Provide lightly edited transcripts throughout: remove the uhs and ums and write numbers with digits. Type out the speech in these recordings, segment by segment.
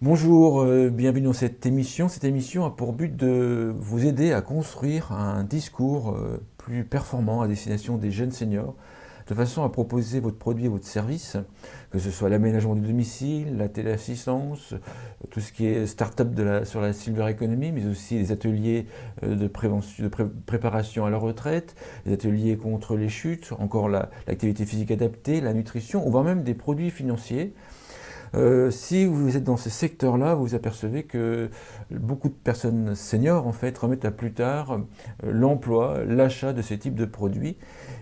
Bonjour, bienvenue dans cette émission. Cette émission a pour but de vous aider à construire un discours plus performant à destination des jeunes seniors, de façon à proposer votre produit et votre service, que ce soit l'aménagement du domicile, la téléassistance, tout ce qui est start-up sur la silver economy, mais aussi les ateliers de prévention, préparation à la retraite, les ateliers contre les chutes, encore l'activité physique adaptée, la nutrition, ou voire même des produits financiers. Si vous êtes dans ce secteur-là, vous apercevez que beaucoup de personnes seniors en fait remettent à plus tard l'emploi, l'achat de ces types de produits.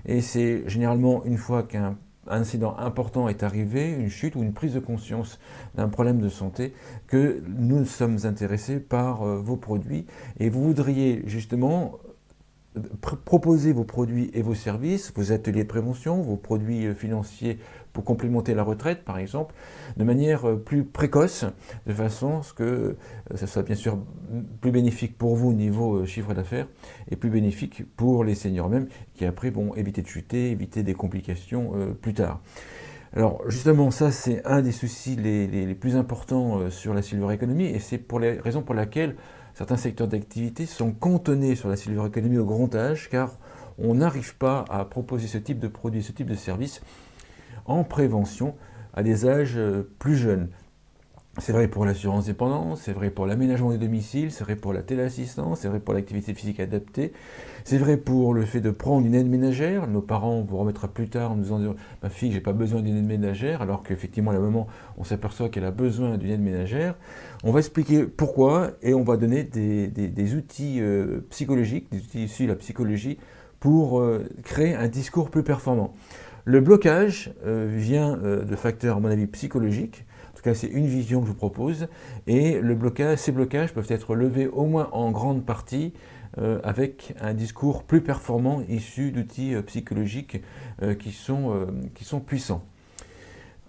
Et c'est généralement une fois qu'un incident important est arrivé, une chute ou une prise de conscience d'un problème de santé, que nous sommes intéressés par vos produits. Et vous voudriez justement proposer vos produits et vos services, vos ateliers de prévention, vos produits financiers pour complémenter la retraite, par exemple, de manière plus précoce, de façon à ce que ça soit bien sûr plus bénéfique pour vous au niveau chiffre d'affaires et plus bénéfique pour les seniors même, qui après vont éviter de chuter, éviter des complications plus tard. Alors justement, ça c'est un des soucis les plus importants sur la silver economy, et c'est pour les raisons pour lesquelles certains secteurs d'activité sont cantonnés sur la silver economy au grand âge, car on n'arrive pas à proposer ce type de produit, ce type de service en prévention à des âges plus jeunes. C'est vrai pour l'assurance dépendance, c'est vrai pour l'aménagement des domiciles, c'est vrai pour la téléassistance, c'est vrai pour l'activité physique adaptée, c'est vrai pour le fait de prendre une aide ménagère. Nos parents vous remettra plus tard en nous disant « ma fille, j'ai pas besoin d'une aide ménagère », alors qu'effectivement, à la maman, on s'aperçoit qu'elle a besoin d'une aide ménagère. On va expliquer pourquoi et on va donner des outils psychologiques, des outils issus de la psychologie pour créer un discours plus performant. Le blocage vient de facteurs, à mon avis, psychologiques. En tout cas, c'est une vision que je vous propose. Et ces blocages peuvent être levés au moins en grande partie avec un discours plus performant issu d'outils psychologiques qui sont puissants.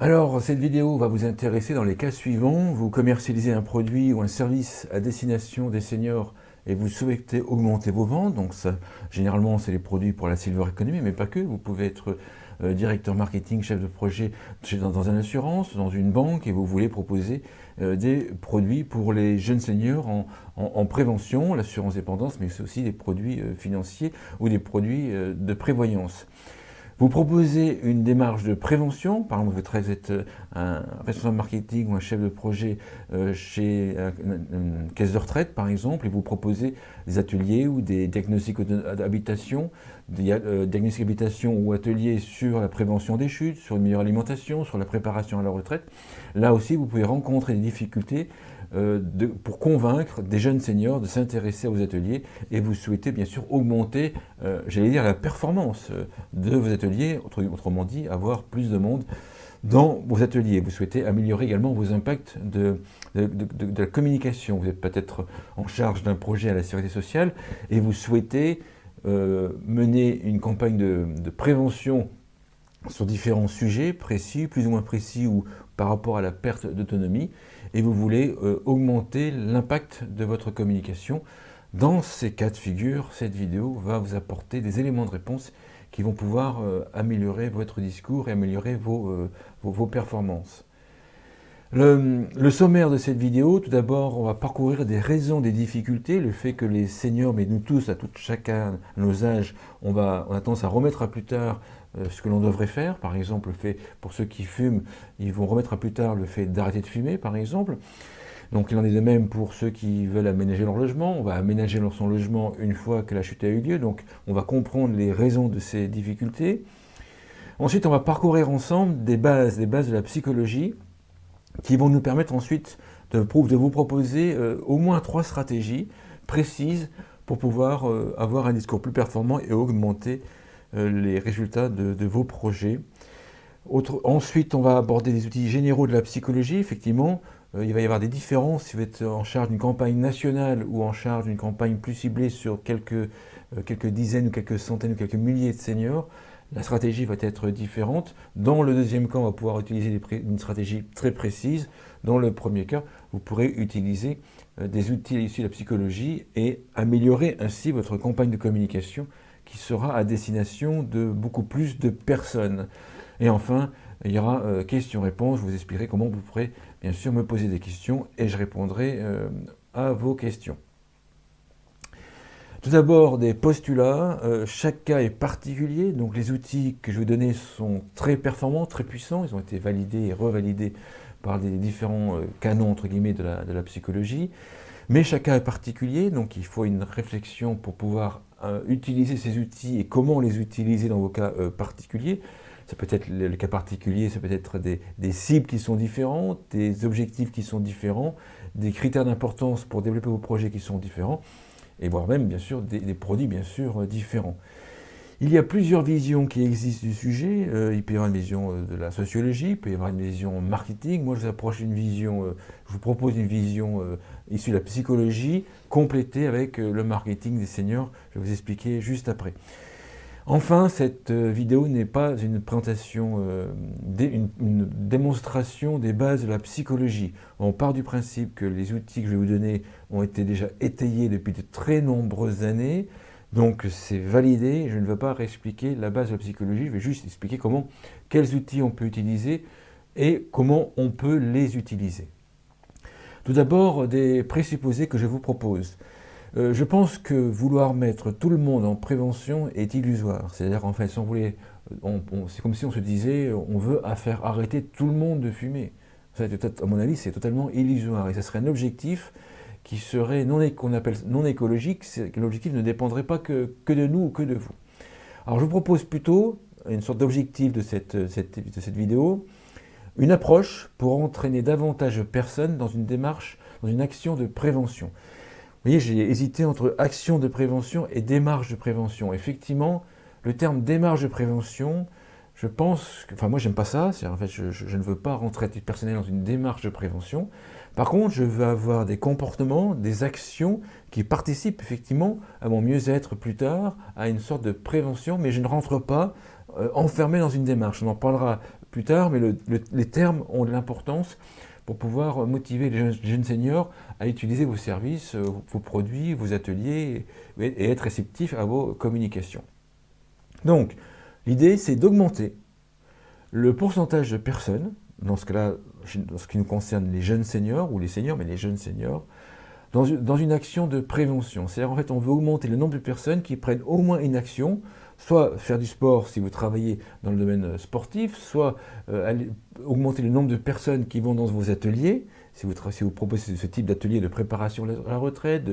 Alors, cette vidéo va vous intéresser dans les cas suivants. Vous commercialisez un produit ou un service à destination des seniors et vous souhaitez augmenter vos ventes. Donc, ça, généralement, c'est les produits pour la silver economy, mais pas que. Vous pouvez être directeur marketing, chef de projet dans une assurance, dans une banque, et vous voulez proposer des produits pour les jeunes seniors en prévention, l'assurance dépendance, mais c'est aussi des produits financiers ou des produits de prévoyance. Vous proposez une démarche de prévention, par exemple vous êtes un responsable marketing ou un chef de projet chez une caisse de retraite par exemple, et vous proposez des ateliers ou des diagnostics d'habitation, ou ateliers sur la prévention des chutes, sur une meilleure alimentation, sur la préparation à la retraite. Là aussi vous pouvez rencontrer des difficultés pour convaincre des jeunes seniors de s'intéresser à vos ateliers, et vous souhaitez bien sûr augmenter, j'allais dire, la performance de vos ateliers, autrement dit, avoir plus de monde dans vos ateliers. Vous souhaitez améliorer également vos impacts de la communication. Vous êtes peut-être en charge d'un projet à la sécurité sociale et vous souhaitez mener une campagne de prévention sur différents sujets précis, plus ou moins précis, ou par rapport à la perte d'autonomie, et vous voulez augmenter l'impact de votre communication. Dans ces cas de figure, cette vidéo va vous apporter des éléments de réponse qui vont pouvoir améliorer votre discours et améliorer vos performances. Le sommaire de cette vidéo, tout d'abord, on va parcourir des raisons des difficultés, le fait que les seniors, mais nous tous, chacun à nos âges, on a tendance à remettre à plus tard ce que l'on devrait faire. Par exemple, le fait, pour ceux qui fument, ils vont remettre à plus tard le fait d'arrêter de fumer, par exemple. Donc il en est de même pour ceux qui veulent aménager leur logement. On va aménager son logement une fois que la chute a eu lieu, donc on va comprendre les raisons de ces difficultés. Ensuite, on va parcourir ensemble des bases de la psychologie, qui vont nous permettre ensuite de vous proposer au moins 3 stratégies précises pour pouvoir avoir un discours plus performant et augmenter les résultats de vos projets. Ensuite, on va aborder des outils généraux de la psychologie. Effectivement, il va y avoir des différences si vous êtes en charge d'une campagne nationale ou en charge d'une campagne plus ciblée sur quelques dizaines ou quelques centaines ou quelques milliers de seniors. La stratégie va être différente. Dans le deuxième cas, on va pouvoir utiliser une stratégie très précise. Dans le premier cas, vous pourrez utiliser des outils issus de la psychologie et améliorer ainsi votre campagne de communication qui sera à destination de beaucoup plus de personnes. Et enfin, il y aura questions-réponses, je vous expliquerai comment vous pourrez bien sûr me poser des questions et je répondrai à vos questions. Tout d'abord, des postulats. Chaque cas est particulier, donc les outils que je vais vous donner sont très performants, très puissants. Ils ont été validés et revalidés par des différents canons, entre guillemets, de la psychologie. Mais chaque cas est particulier, donc il faut une réflexion pour pouvoir utiliser ces outils et comment les utiliser dans vos cas particuliers. Ça peut être le cas particulier, ça peut être des cibles qui sont différentes, des objectifs qui sont différents, des critères d'importance pour développer vos projets qui sont différents, et voire même, bien sûr, des produits, bien sûr, différents. Il y a plusieurs visions qui existent du sujet. Il peut y avoir une vision de la sociologie, il peut y avoir une vision marketing. Moi, je vous propose une vision issue de la psychologie, complétée avec le marketing des seniors. Je vais vous expliquer juste après. Enfin, cette vidéo n'est pas une présentation, une démonstration des bases de la psychologie. On part du principe que les outils que je vais vous donner ont été déjà étayés depuis de très nombreuses années. Donc c'est validé, je ne vais pas réexpliquer la base de la psychologie, je vais juste expliquer quels outils on peut utiliser et comment on peut les utiliser. Tout d'abord, des présupposés que je vous propose. Je pense que vouloir mettre tout le monde en prévention est illusoire. C'est-à-dire, en fait, si on voulait, c'est comme si on se disait, on veut faire arrêter tout le monde de fumer. Ça, à mon avis, c'est totalement illusoire. Et ce serait un objectif qui serait qu'on appelle non écologique, que l'objectif ne dépendrait pas que de nous ou que de vous. Alors, je vous propose plutôt une sorte d'objectif de cette vidéo, une approche pour entraîner davantage de personnes dans une démarche, dans une action de prévention. Vous voyez, j'ai hésité entre action de prévention et démarche de prévention. Effectivement, le terme démarche de prévention, je pense, enfin moi j'aime pas ça, en fait je ne veux pas rentrer à titre personnel dans une démarche de prévention. Par contre, je veux avoir des comportements, des actions qui participent effectivement à mon mieux-être plus tard, à une sorte de prévention, mais je ne rentre pas enfermé dans une démarche. On en parlera plus tard, mais les termes ont de l'importance pour pouvoir motiver les jeunes seniors à utiliser vos services, vos produits, vos ateliers et être réceptifs à vos communications. Donc, l'idée, c'est d'augmenter le pourcentage de personnes, dans ce cas-là, dans ce qui nous concerne les jeunes seniors, ou les seniors, mais les jeunes seniors, dans une action de prévention. C'est-à-dire, en fait, on veut augmenter le nombre de personnes qui prennent au moins une action, soit faire du sport si vous travaillez dans le domaine sportif, soit augmenter le nombre de personnes qui vont dans vos ateliers, si vous proposez ce type d'atelier de préparation à la retraite,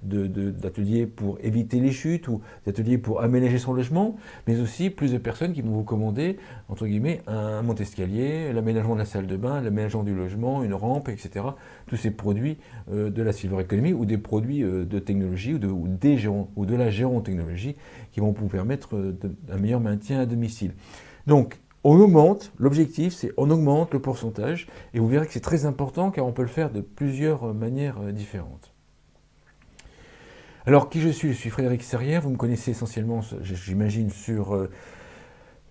d'ateliers pour éviter les chutes ou d'ateliers pour aménager son logement, mais aussi plus de personnes qui vont vous commander, entre guillemets, un monte-escalier, l'aménagement de la salle de bain, l'aménagement du logement, une rampe, etc. Tous ces produits de la silver economy ou des produits de technologie ou de la gérontechnologie qui vont vous permettre un meilleur maintien à domicile. Donc, on augmente, l'objectif c'est on augmente le pourcentage et vous verrez que c'est très important car on peut le faire de plusieurs manières différentes. Alors qui je suis Frédéric Serrière, vous me connaissez essentiellement, j'imagine, sur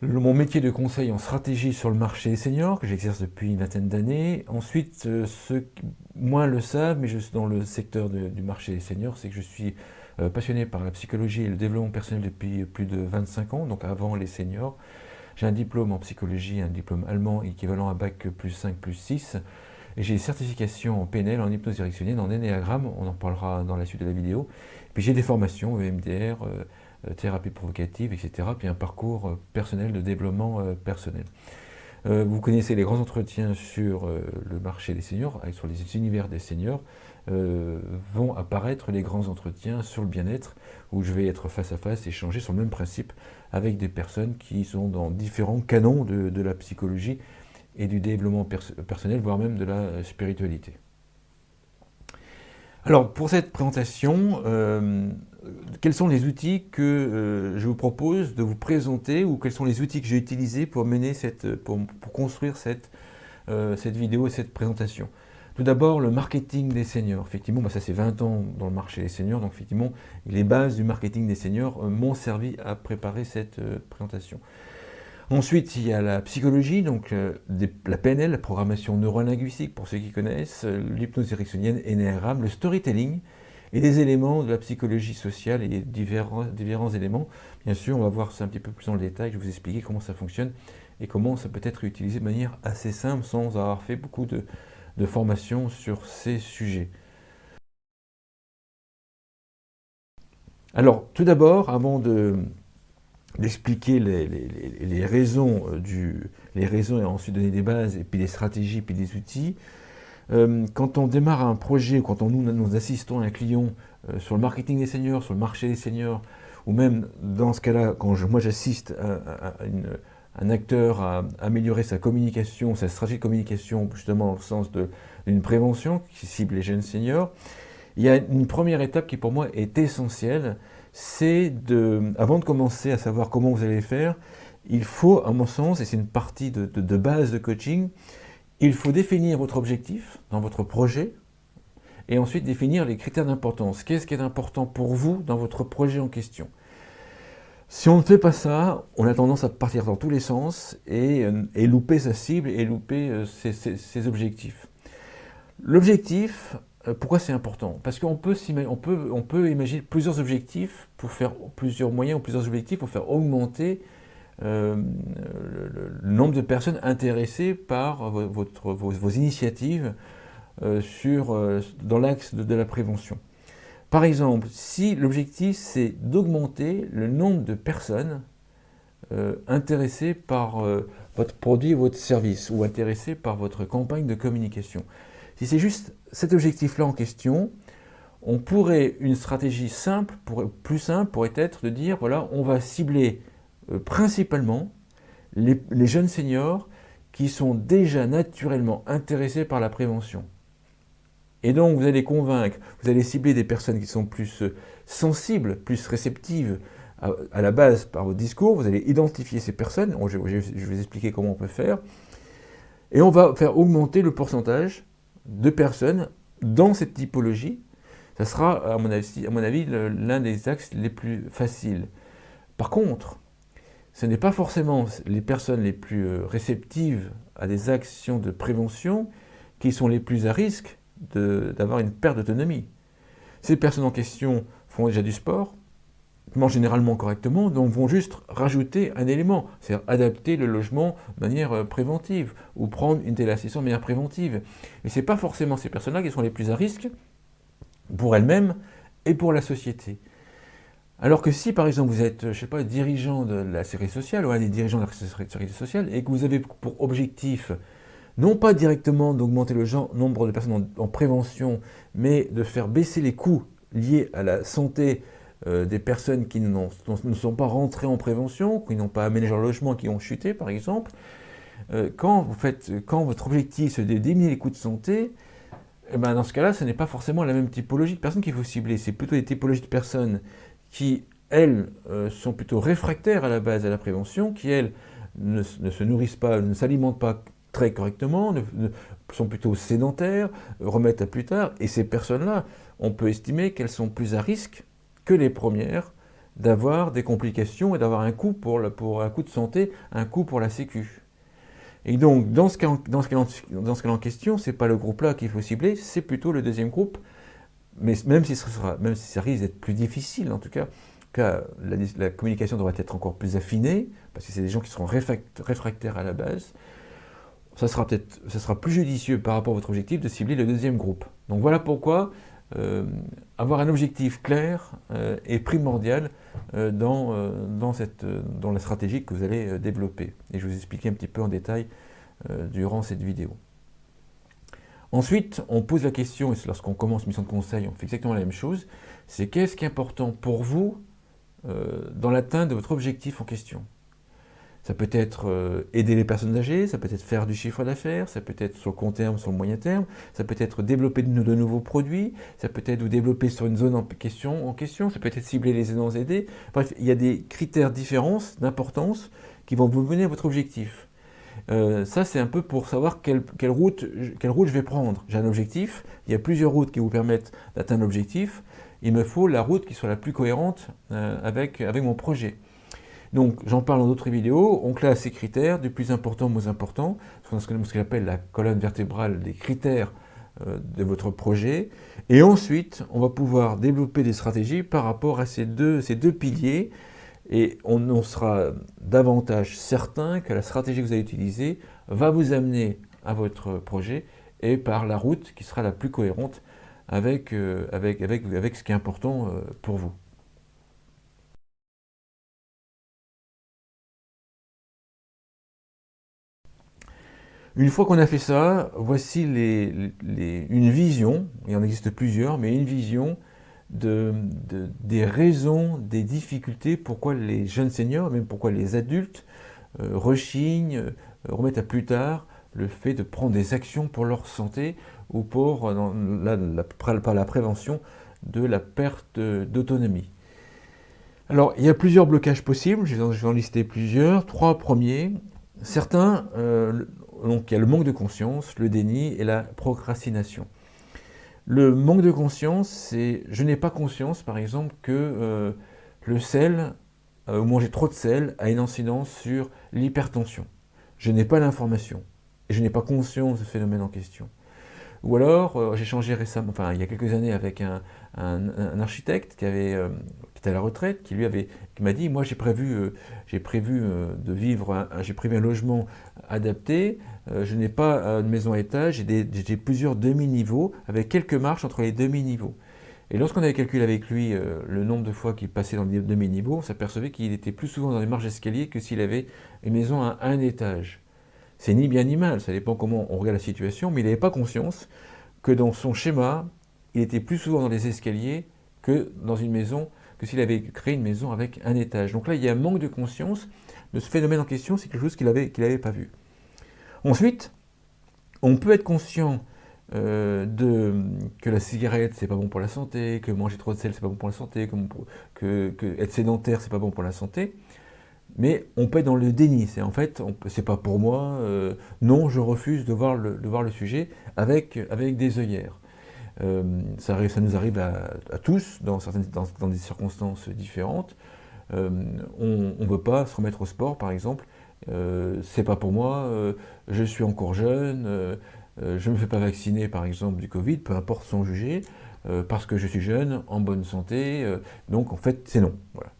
mon métier de conseil en stratégie sur le marché des seniors que j'exerce depuis une vingtaine d'années. Ensuite, ceux qui moins le savent, mais je suis dans le secteur du marché des seniors, c'est que je suis passionné par la psychologie et le développement personnel depuis plus de 25 ans, donc avant les seniors. J'ai un diplôme en psychologie, un diplôme allemand équivalent à Bac plus 5 plus 6. Et j'ai des certifications en PNL, en hypnose érectionnelle, en énéagramme, on en parlera dans la suite de la vidéo. Puis j'ai des formations EMDR, thérapie provocative, etc. Puis un parcours personnel de développement personnel. Vous connaissez les grands entretiens sur le marché des seniors, sur les univers des seniors. Vont apparaître les grands entretiens sur le bien-être, où je vais être face à face, échanger sur le même principe avec des personnes qui sont dans différents canons de la psychologie et du développement personnel, voire même de la spiritualité. Alors, pour cette présentation, quels sont les outils que je vous propose de vous présenter ou quels sont les outils que j'ai utilisés pour construire cette vidéo et cette présentation? Tout d'abord, le marketing des seniors. Effectivement, ça c'est 20 ans dans le marché des seniors, donc effectivement, les bases du marketing des seniors m'ont servi à préparer cette présentation. Ensuite, il y a la psychologie, donc la PNL, la programmation neurolinguistique pour ceux qui connaissent, l'hypnose ericksonienne, énéagramme, le storytelling et les éléments de la psychologie sociale et différents éléments. Bien sûr, on va voir ça un petit peu plus dans le détail, je vais vous expliquer comment ça fonctionne et comment ça peut être utilisé de manière assez simple sans avoir fait beaucoup de formation sur ces sujets. Alors, tout d'abord, avant d'expliquer les raisons les raisons et ensuite donner des bases, et puis des stratégies, puis des outils, quand on démarre un projet, ou quand nous assistons à un client sur le marketing des seniors, sur le marché des seniors, ou même dans ce cas-là, quand moi j'assiste un acteur à améliorer sa communication, sa stratégie de communication, justement dans le sens d'une prévention qui cible les jeunes seniors, il y a une première étape qui pour moi est essentielle, c'est avant de commencer à savoir comment vous allez faire, il faut, à mon sens, et c'est une partie de base de coaching, il faut définir votre objectif dans votre projet et ensuite définir les critères d'importance. Qu'est-ce qui est important pour vous dans votre projet en question? Si on ne fait pas ça, on a tendance à partir dans tous les sens et louper sa cible et louper ses objectifs. L'objectif, pourquoi c'est important? Parce qu'on peut imaginer plusieurs objectifs pour faire plusieurs moyens ou plusieurs objectifs pour faire augmenter le nombre de personnes intéressées par vos initiatives dans l'axe de la prévention. Par exemple, si l'objectif c'est d'augmenter le nombre de personnes intéressées par votre produit ou votre service ou intéressées par votre campagne de communication. Si c'est juste cet objectif-là en question, une stratégie plus simple pourrait être de dire, voilà, on va cibler principalement les jeunes seniors qui sont déjà naturellement intéressés par la prévention. Et donc vous allez convaincre, vous allez cibler des personnes qui sont plus sensibles, plus réceptives à la base par votre discours, vous allez identifier ces personnes, je vais vous expliquer comment on peut faire, et on va faire augmenter le pourcentage de personnes dans cette typologie. Ça sera, à mon avis, l'un des axes les plus faciles. Par contre, ce n'est pas forcément les personnes les plus réceptives à des actions de prévention qui sont les plus à risque d'avoir une perte d'autonomie. Ces personnes en question font déjà du sport, mangent généralement correctement, donc vont juste rajouter un élément, c'est-à-dire adapter le logement de manière préventive, ou prendre une téléassistance de manière préventive. Et ce n'est pas forcément ces personnes-là qui sont les plus à risque pour elles-mêmes et pour la société. Alors que si, par exemple, vous êtes, je ne sais pas, dirigeant de la sécurité sociale, ou un des dirigeants de la sécurité sociale, et que vous avez pour objectif, non pas directement d'augmenter le nombre de personnes en prévention, mais de faire baisser les coûts liés à la santé des personnes qui ne sont pas rentrées en prévention, qui n'ont pas aménagé leur logement, qui ont chuté, par exemple, quand votre objectif c'est de diminuer les coûts de santé, eh ben dans ce cas-là, ce n'est pas forcément la même typologie de personnes qu'il faut cibler. C'est plutôt des typologies de personnes qui, elles, sont plutôt réfractaires à la base à la prévention, qui, elles, ne se nourrissent pas, ne s'alimentent pas très correctement, sont plutôt sédentaires, remettent à plus tard. Et ces personnes-là, on peut estimer qu'elles sont plus à risque que les premières d'avoir des complications et d'avoir un coût pour un coût de santé, un coût pour la Sécu. Et donc, dans ce cas en question, ce n'est pas le groupe-là qu'il faut cibler, c'est plutôt le deuxième groupe, mais même si ça risque d'être plus difficile, en tout cas, la communication devrait être encore plus affinée, parce que c'est des gens qui seront réfractaires à la base, ça sera plus judicieux par rapport à votre objectif de cibler le deuxième groupe. Donc voilà pourquoi avoir un objectif clair est primordial dans la stratégie que vous allez développer. Et je vais vous expliquer un petit peu en détail durant cette vidéo. Ensuite, on pose la question, et lorsqu'on commence une mission de conseil, on fait exactement la même chose, c'est qu'est-ce qui est important pour vous dans l'atteinte de votre objectif en question. Ça peut être aider les personnes âgées, ça peut être faire du chiffre d'affaires, ça peut être sur le court terme, sur le moyen terme, ça peut être développer de nouveaux produits, ça peut être vous développer sur une zone en question, ça peut être cibler les aidants aidés. Bref, il y a des critères d'importance qui vont vous mener à votre objectif. Ça, c'est un peu pour savoir quelle route je vais prendre. J'ai un objectif, il y a plusieurs routes qui vous permettent d'atteindre l'objectif. Il me faut la route qui soit la plus cohérente avec mon projet. Donc, j'en parle dans d'autres vidéos, on classe ces critères, du plus important au moins important, ce que j'appelle la colonne vertébrale des critères de votre projet, et ensuite, on va pouvoir développer des stratégies par rapport à ces deux piliers, Et on en sera davantage certain que la stratégie que vous allez utiliser va vous amener à votre projet et par la route qui sera la plus cohérente avec ce qui est important pour vous. Une fois qu'on a fait ça, voici une vision, il en existe plusieurs, mais une vision des raisons, des difficultés, pourquoi les jeunes seniors, même pourquoi les adultes, rechignent, remettent à plus tard le fait de prendre des actions pour leur santé ou pour par la prévention de la perte d'autonomie. Alors, il y a plusieurs blocages possibles, je vais en lister plusieurs. Trois premiers. Certains, donc il y a le manque de conscience, le déni et la procrastination. Le manque de conscience, c'est je n'ai pas conscience, par exemple, que le sel, ou manger trop de sel, a une incidence sur l'hypertension. Je n'ai pas l'information et je n'ai pas conscience de ce phénomène en question. Ou alors, j'ai changé récemment, enfin il y a quelques années, avec un architecte qui était à la retraite, qui m'a dit, moi j'ai prévu j'ai prévu un logement adapté, je n'ai pas de maison à étage, j'ai plusieurs demi-niveaux, avec quelques marches entre les demi-niveaux. Et lorsqu'on avait calculé avec lui le nombre de fois qu'il passait dans les demi-niveaux, on s'apercevait qu'il était plus souvent dans les marches d'escalier que s'il avait une maison à un étage. C'est ni bien ni mal, ça dépend comment on regarde la situation, mais il n'avait pas conscience que dans son schéma, il était plus souvent dans les escaliers que dans une maison, que s'il avait créé une maison avec un étage. Donc là, il y a un manque de conscience de ce phénomène en question, c'est quelque chose qu'il n'avait pas vu. Ensuite, on peut être conscient que la cigarette, c'est pas bon pour la santé, que manger trop de sel, c'est pas bon pour la santé, que être sédentaire, c'est pas bon pour la santé. Mais on peut être dans le déni, c'est en fait, c'est pas pour moi, non, je refuse de voir le sujet avec des œillères. Ça nous arrive à tous, dans des circonstances différentes. On ne veut pas se remettre au sport, par exemple. C'est pas pour moi, je suis encore jeune, je ne me fais pas vacciner, par exemple, du Covid, peu importe son jugé, parce que je suis jeune, en bonne santé, donc en fait, c'est non. Voilà.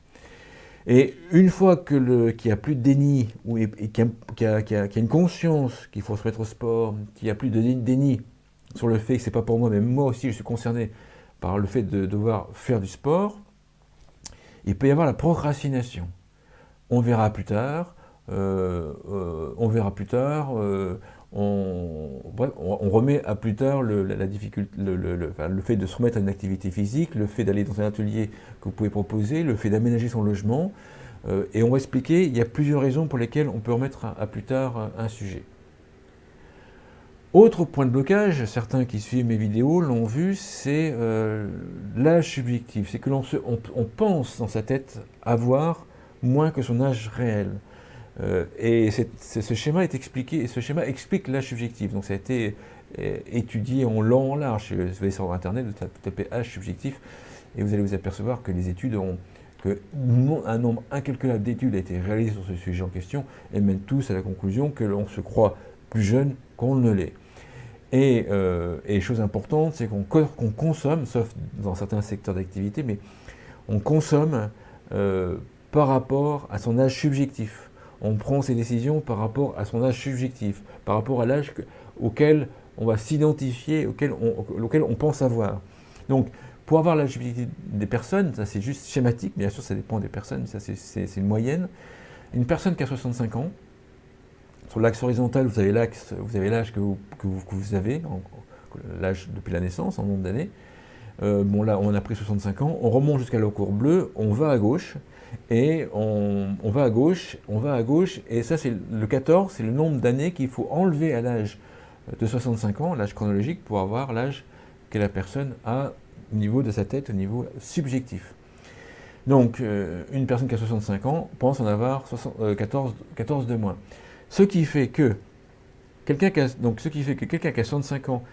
Et une fois qu'il n'y a plus de déni, et qu'il y a une conscience qu'il faut se mettre au sport, qu'il n'y a plus de déni sur le fait que c'est pas pour moi, mais moi aussi je suis concerné par le fait de devoir faire du sport, il peut y avoir la procrastination. On verra plus tard, on verra plus tard, on remet à plus tard la difficulté, le fait de se remettre à une activité physique, le fait d'aller dans un atelier que vous pouvez proposer, le fait d'aménager son logement, et on va expliquer, il y a plusieurs raisons pour lesquelles on peut remettre à plus tard un sujet. Autre point de blocage, certains qui suivent mes vidéos l'ont vu, c'est l'âge subjectif. C'est que on pense dans sa tête avoir moins que son âge réel. Et ce schéma est expliqué, et ce schéma explique l'âge subjectif. Donc ça a été étudié en long, en large. Vous allez sur Internet, vous tapez âge subjectif, et vous allez vous apercevoir que les études un nombre incalculable d'études a été réalisé sur ce sujet en question, et mènent tous à la conclusion que l'on se croit plus jeune qu'on ne l'est. Et chose importante, c'est qu'on consomme, sauf dans certains secteurs d'activité, mais on consomme par rapport à son âge subjectif. On prend ses décisions par rapport à son âge subjectif, par rapport à l'âge auquel on va s'identifier, auquel on pense avoir. Donc, pour avoir l'âge subjectif des personnes, ça c'est juste schématique, bien sûr ça dépend des personnes, mais ça c'est une moyenne. Une personne qui a 65 ans, sur l'axe horizontal, vous avez l'âge que vous avez, l'âge depuis la naissance, en nombre d'années. Bon là, on a pris 65 ans, on remonte jusqu'à la courbe bleue, on va à gauche, et on va à gauche, et ça c'est le 14, c'est le nombre d'années qu'il faut enlever à l'âge de 65 ans, l'âge chronologique, pour avoir l'âge que la personne a au niveau de sa tête, au niveau subjectif. Donc, une personne qui a 65 ans pense en avoir 14 de moins. Ce qui fait que quelqu'un qui a 65 ans,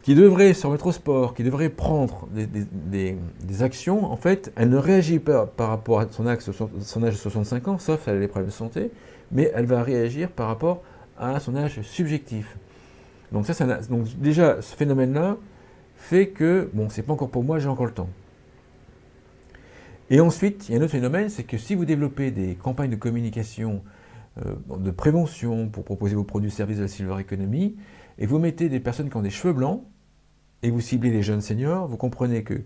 qui devrait se remettre au sport, qui devrait prendre des actions, en fait, elle ne réagit pas par rapport à son âge de 65 ans, sauf si elle a des problèmes de santé, mais elle va réagir par rapport à son âge subjectif. Donc, donc déjà, ce phénomène-là fait que, bon, c'est pas encore pour moi, j'ai encore le temps. Et ensuite, il y a un autre phénomène, c'est que si vous développez des campagnes de communication, de prévention pour proposer vos produits et services de la silver economy, et vous mettez des personnes qui ont des cheveux blancs, et vous ciblez les jeunes seniors, vous comprenez que,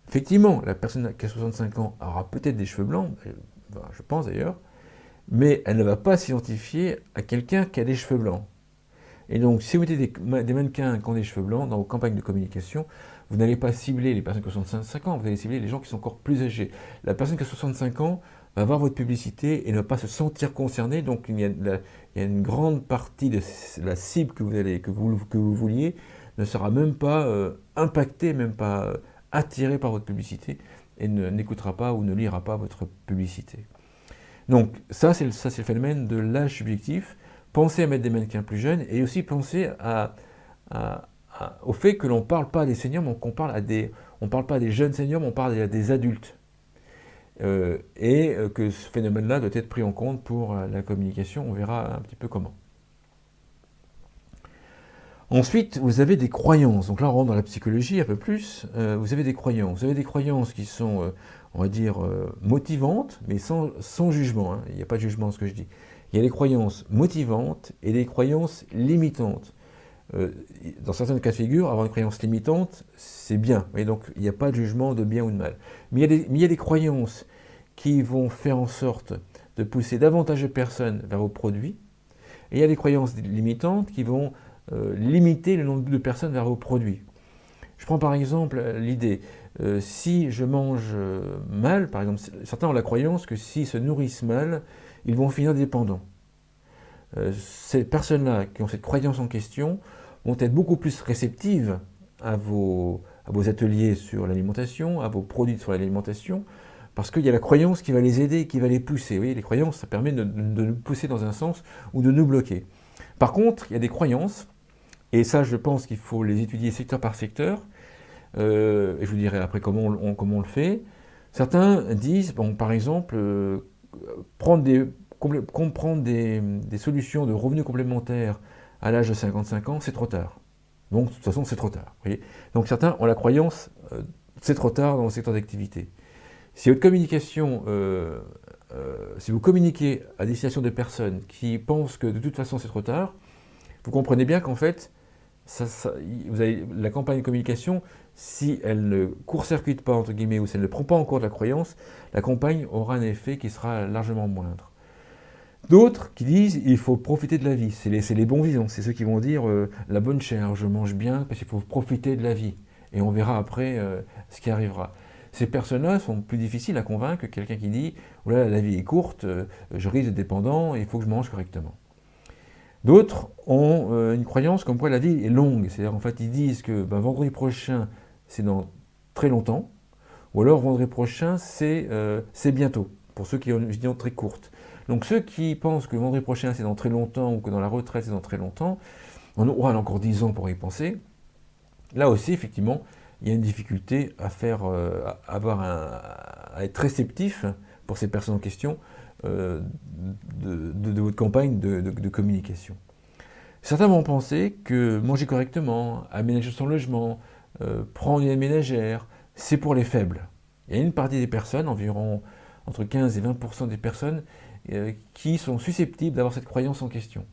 effectivement, la personne qui a 65 ans aura peut-être des cheveux blancs, je pense d'ailleurs, mais elle ne va pas s'identifier à quelqu'un qui a des cheveux blancs. Et donc, si vous mettez des mannequins qui ont des cheveux blancs dans vos campagnes de communication, vous n'allez pas cibler les personnes qui ont 65 ans, vous allez cibler les gens qui sont encore plus âgés. La personne qui a 65 ans va voir votre publicité et ne va pas se sentir concernée, donc il y a une grande partie de la cible que vous vouliez ne sera même pas impactée, même pas attirée par votre publicité et n'écoutera pas ou ne lira pas votre publicité. Donc ça c'est le phénomène de l'âge subjectif. Pensez à mettre des mannequins plus jeunes et aussi pensez au fait que l'on ne parle pas des seniors, mais qu'on parle on parle pas des jeunes seniors, mais on parle des adultes. Que ce phénomène-là doit être pris en compte pour la communication, on verra un petit peu comment. Ensuite, vous avez des croyances. Donc là, on rentre dans la psychologie un peu plus. Vous avez des croyances. Vous avez des croyances qui sont, on va dire, motivantes, mais sans jugement. Hein. Il n'y a pas de jugement dans ce que je dis. Il y a des croyances motivantes et des croyances limitantes. Dans certains cas de figure, avoir une croyance limitante, c'est bien. Et donc, il n'y a pas de jugement de bien ou de mal. Mais il y a des croyances qui vont faire en sorte de pousser davantage de personnes vers vos produits. Et il y a des croyances limitantes qui vont limiter le nombre de personnes vers vos produits. Je prends par exemple l'idée, si je mange mal, par exemple, certains ont la croyance que s'ils se nourrissent mal, ils vont finir dépendants. Ces personnes-là qui ont cette croyance en question vont être beaucoup plus réceptives à vos ateliers sur l'alimentation, à vos produits sur l'alimentation, parce qu'il y a la croyance qui va les aider, qui va les pousser. Vous voyez, les croyances, ça permet de nous pousser dans un sens ou de nous bloquer. Par contre, il y a des croyances, et ça je pense qu'il faut les étudier secteur par secteur, et je vous dirai après comment on le fait. Certains disent, bon, par exemple, comprendre des solutions de revenus complémentaires à l'âge de 55 ans, c'est trop tard. Donc, de toute façon, c'est trop tard. Vous voyez. Donc, certains ont la croyance, c'est trop tard dans le secteur d'activité. Si votre communication, si vous communiquez à destination de personnes qui pensent que de toute façon c'est trop tard, vous comprenez bien qu'en fait, vous avez la campagne de communication, si elle ne court-circuite pas, entre guillemets, ou si elle ne prend pas en compte la croyance, la campagne aura un effet qui sera largement moindre. D'autres qui disent il faut profiter de la vie, c'est les bons vivants, c'est ceux qui vont dire la bonne chair, je mange bien parce qu'il faut profiter de la vie. Et on verra après ce qui arrivera. Ces personnes-là sont plus difficiles à convaincre que quelqu'un qui dit oh là, la vie est courte, je risque d'être dépendant, il faut que je mange correctement. D'autres ont une croyance comme quoi la vie est longue, c'est-à-dire en fait ils disent que vendredi prochain c'est dans très longtemps, ou alors vendredi prochain c'est bientôt, pour ceux qui ont une vision très courte. Donc ceux qui pensent que vendredi prochain c'est dans très longtemps ou que dans la retraite c'est dans très longtemps, on aura encore 10 ans pour y penser. Là aussi effectivement il y a une difficulté à être réceptif pour ces personnes en question de votre campagne de communication. Certains vont penser que manger correctement, aménager son logement, prendre une aide ménagère, c'est pour les faibles. Il y a une partie des personnes, environ entre 15 et 20% des personnes, qui sont susceptibles d'avoir cette croyance en question.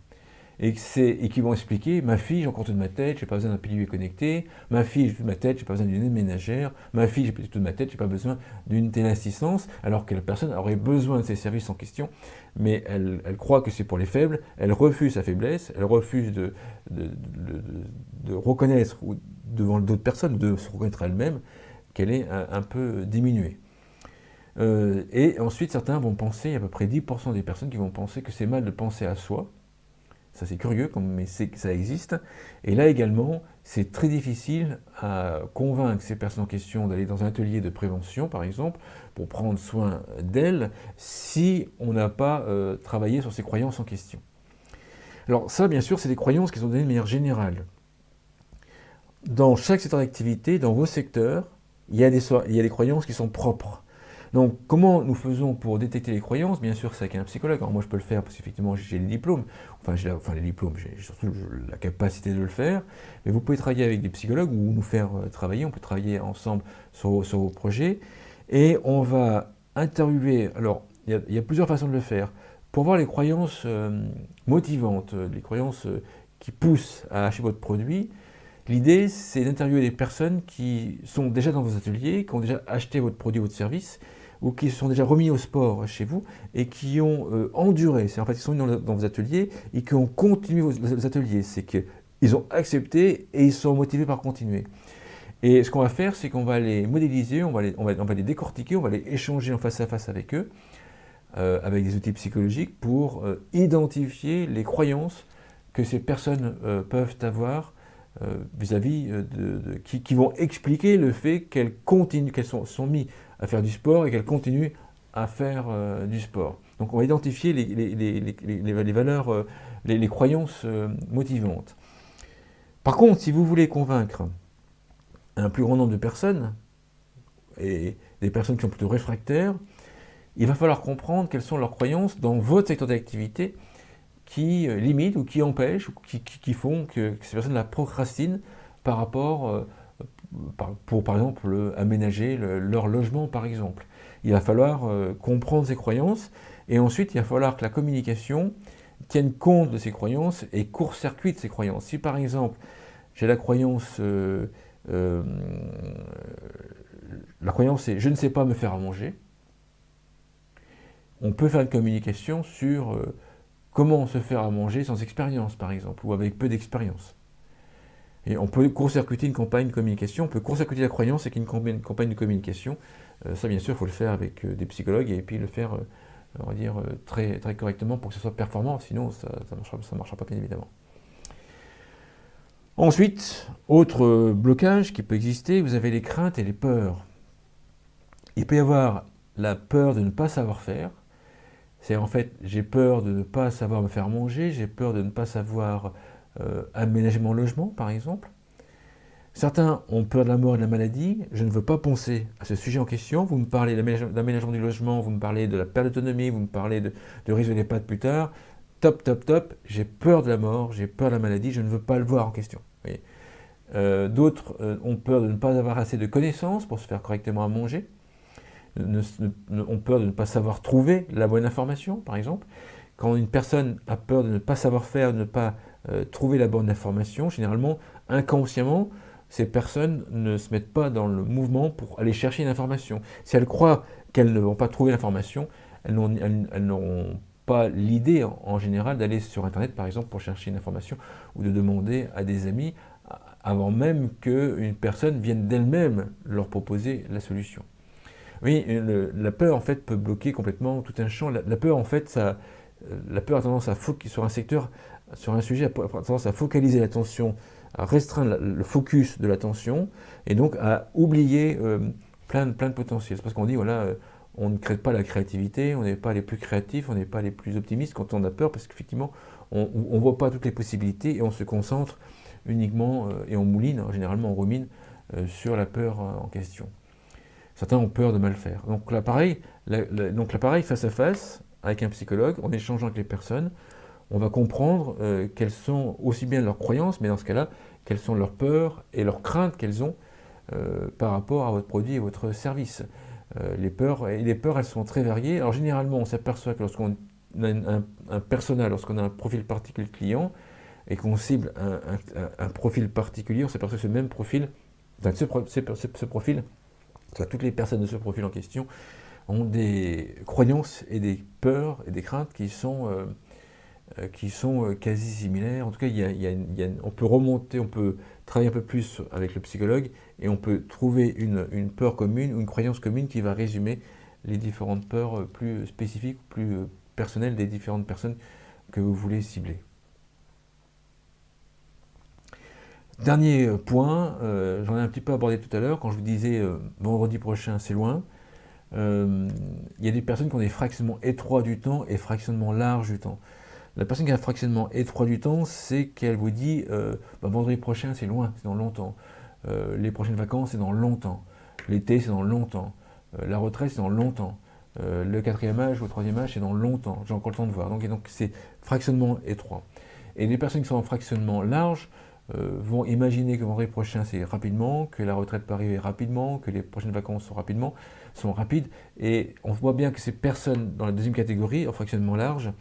Et qui vont expliquer, ma fille, j'ai encore toute ma tête, j'ai pas besoin d'un pilier connecté, ma fille, j'ai toute ma tête, j'ai pas besoin d'une aide ménagère, ma fille, j'ai toute ma tête, j'ai pas besoin d'une téléassistance, alors que la personne aurait besoin de ces services en question, mais elle croit que c'est pour les faibles, elle refuse sa faiblesse, elle refuse de reconnaître, ou devant d'autres personnes, de se reconnaître elle-même, qu'elle est un peu diminuée. Et ensuite, certains vont penser, il y a à peu près 10% des personnes qui vont penser que c'est mal de penser à soi. Ça c'est curieux, mais ça existe. Et là également, c'est très difficile à convaincre ces personnes en question d'aller dans un atelier de prévention, par exemple, pour prendre soin d'elles, si on n'a pas travaillé sur ces croyances en question. Alors ça, bien sûr, c'est des croyances qui sont données de manière générale. Dans chaque secteur d'activité, dans vos secteurs, il y a des croyances qui sont propres. Donc, comment nous faisons pour détecter les croyances? Bien sûr, c'est avec un psychologue. Alors, moi, je peux le faire parce qu'effectivement, j'ai les diplômes. J'ai surtout la capacité de le faire. Mais vous pouvez travailler avec des psychologues ou nous faire travailler. On peut travailler ensemble sur vos projets. Et on va interviewer, alors il y a plusieurs façons de le faire, pour voir les croyances motivantes, les croyances qui poussent à acheter votre produit. L'idée, c'est d'interviewer des personnes qui sont déjà dans vos ateliers, qui ont déjà acheté votre produit, votre service, ou qui se sont déjà remis au sport chez vous et qui ont enduré. C'est en fait, ils sont venus dans vos ateliers et qui ont continué vos ateliers. C'est qu'ils ont accepté et ils sont motivés par continuer. Et ce qu'on va faire, c'est qu'on va les modéliser, on va les décortiquer, on va les échanger en face à face avec eux, avec des outils psychologiques pour identifier les croyances que ces personnes peuvent avoir vis-à-vis qui vont expliquer le fait qu'elles continuent, qu'elles sont mises à faire du sport et qu'elles continuent à faire du sport. Donc on va identifier les valeurs, les croyances motivantes. Par contre, si vous voulez convaincre un plus grand nombre de personnes, et des personnes qui sont plutôt réfractaires, il va falloir comprendre quelles sont leurs croyances dans votre secteur d'activité qui limitent ou qui empêchent ou qui font que ces personnes la procrastinent par rapport, pour par exemple aménager leur logement par exemple. Il va falloir comprendre ces croyances et ensuite il va falloir que la communication tienne compte de ces croyances et court-circuite ces croyances. Si par exemple j'ai la croyance c'est je ne sais pas me faire à manger, on peut faire une communication sur comment se faire à manger sans expérience, par exemple, ou avec peu d'expérience. Et on peut court-circuiter une campagne de communication, on peut court-circuiter la croyance avec une campagne de communication. Ça, bien sûr, il faut le faire avec des psychologues et puis le faire, on va dire, très, très correctement pour que ce soit performant, sinon ça ne marchera pas, bien évidemment. Ensuite, autre blocage qui peut exister, vous avez les craintes et les peurs. Il peut y avoir la peur de ne pas savoir faire. C'est en fait, j'ai peur de ne pas savoir me faire manger, j'ai peur de ne pas savoir aménager mon logement, par exemple. Certains ont peur de la mort et de la maladie. Je ne veux pas penser à ce sujet en question. Vous me parlez d'aménagement du logement, vous me parlez de la perte d'autonomie, vous me parlez de risque de l'EHPAD plus tard. Top, top, top. J'ai peur de la mort, j'ai peur de la maladie, je ne veux pas le voir en question. D'autres ont peur de ne pas avoir assez de connaissances pour se faire correctement à manger. Ont peur de ne pas savoir trouver la bonne information, par exemple. Quand une personne a peur de ne pas savoir faire, de ne pas trouver la bonne information, généralement, inconsciemment, ces personnes ne se mettent pas dans le mouvement pour aller chercher une information. Si elles croient qu'elles ne vont pas trouver l'information, elles n'auront pas l'idée, en général, d'aller sur Internet, par exemple, pour chercher une information ou de demander à des amis avant même qu'une personne vienne d'elle-même leur proposer la solution. Oui, la peur en fait peut bloquer complètement tout un champ. La peur en fait, la peur a tendance à sur un secteur, sur un sujet, a tendance à focaliser l'attention, à restreindre le focus de l'attention et donc à oublier plein de potentiels. C'est parce qu'on dit voilà, on ne crée pas la créativité, on n'est pas les plus créatifs, on n'est pas les plus optimistes quand on a peur parce qu'effectivement on ne voit pas toutes les possibilités et on se concentre uniquement et on mouline, généralement on rumine sur la peur en question. Certains ont peur de mal faire. Donc l'appareil face à face, avec un psychologue, en échangeant avec les personnes, on va comprendre quelles sont aussi bien leurs croyances, mais dans ce cas-là, quelles sont leurs peurs et leurs craintes qu'elles ont par rapport à votre produit et votre service. Les peurs, elles sont très variées. Alors généralement, on s'aperçoit que lorsqu'on a un persona, lorsqu'on a un profil particulier de client, et qu'on cible un profil particulier, on s'aperçoit que ce même profil, ce profil, toutes les personnes de ce profil en question ont des croyances et des peurs et des craintes qui sont quasi similaires. En tout cas, on peut remonter, on peut travailler un peu plus avec le psychologue et on peut trouver une peur commune ou une croyance commune qui va résumer les différentes peurs plus spécifiques, plus personnelles des différentes personnes que vous voulez cibler. Dernier point, j'en ai un petit peu abordé tout à l'heure, quand je vous disais vendredi prochain c'est loin, il y a des personnes qui ont des fractionnements étroits du temps et fractionnements larges du temps. La personne qui a un fractionnement étroit du temps, c'est qu'elle vous dit vendredi prochain c'est loin, c'est dans longtemps, les prochaines vacances c'est dans longtemps, l'été c'est dans longtemps, la retraite c'est dans longtemps, le 4e âge ou le 3e âge c'est dans longtemps, j'ai encore le temps de voir. Donc c'est fractionnement étroit. Et les personnes qui sont en fractionnement large vont imaginer que vendredi prochain c'est rapidement, que la retraite peut arriver rapidement, que les prochaines vacances sont rapides, et on voit bien que ces personnes dans la deuxième catégorie, en fractionnement large,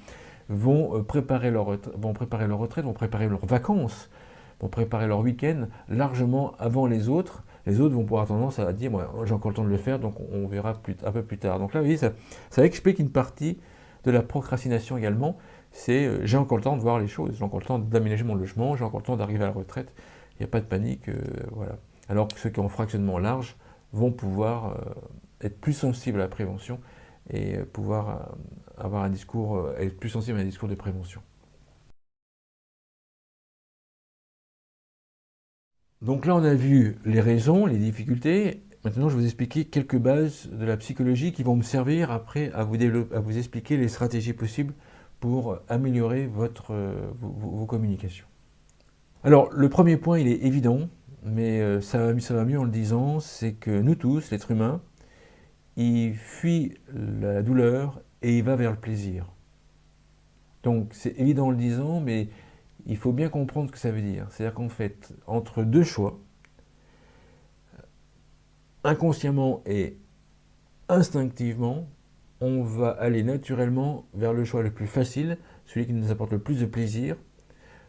vont préparer leur retraite, vont préparer leurs vacances, vont préparer leur week-end largement avant les autres. Les autres vont avoir tendance à dire, moi j'ai encore le temps de le faire, donc on verra un peu plus tard. Donc là, vous voyez, ça explique une partie de la procrastination également. C'est j'ai encore le temps de voir les choses, j'ai encore le temps d'aménager mon logement, j'ai encore le temps d'arriver à la retraite. Il n'y a pas de panique, voilà. Alors que ceux qui ont un fractionnement large vont pouvoir être plus sensibles à la prévention et pouvoir avoir un discours, être plus sensible à un discours de prévention. Donc là, on a vu les raisons, les difficultés. Maintenant, je vais vous expliquer quelques bases de la psychologie qui vont me servir après à vous expliquer les stratégies possibles pour améliorer vos communications. Alors, le premier point, il est évident, mais ça va mieux en le disant, c'est que nous tous, l'être humain, il fuit la douleur et il va vers le plaisir. Donc, c'est évident en le disant, mais il faut bien comprendre ce que ça veut dire. C'est-à-dire qu'en fait, entre deux choix, inconsciemment et instinctivement, on va aller naturellement vers le choix le plus facile, celui qui nous apporte le plus de plaisir,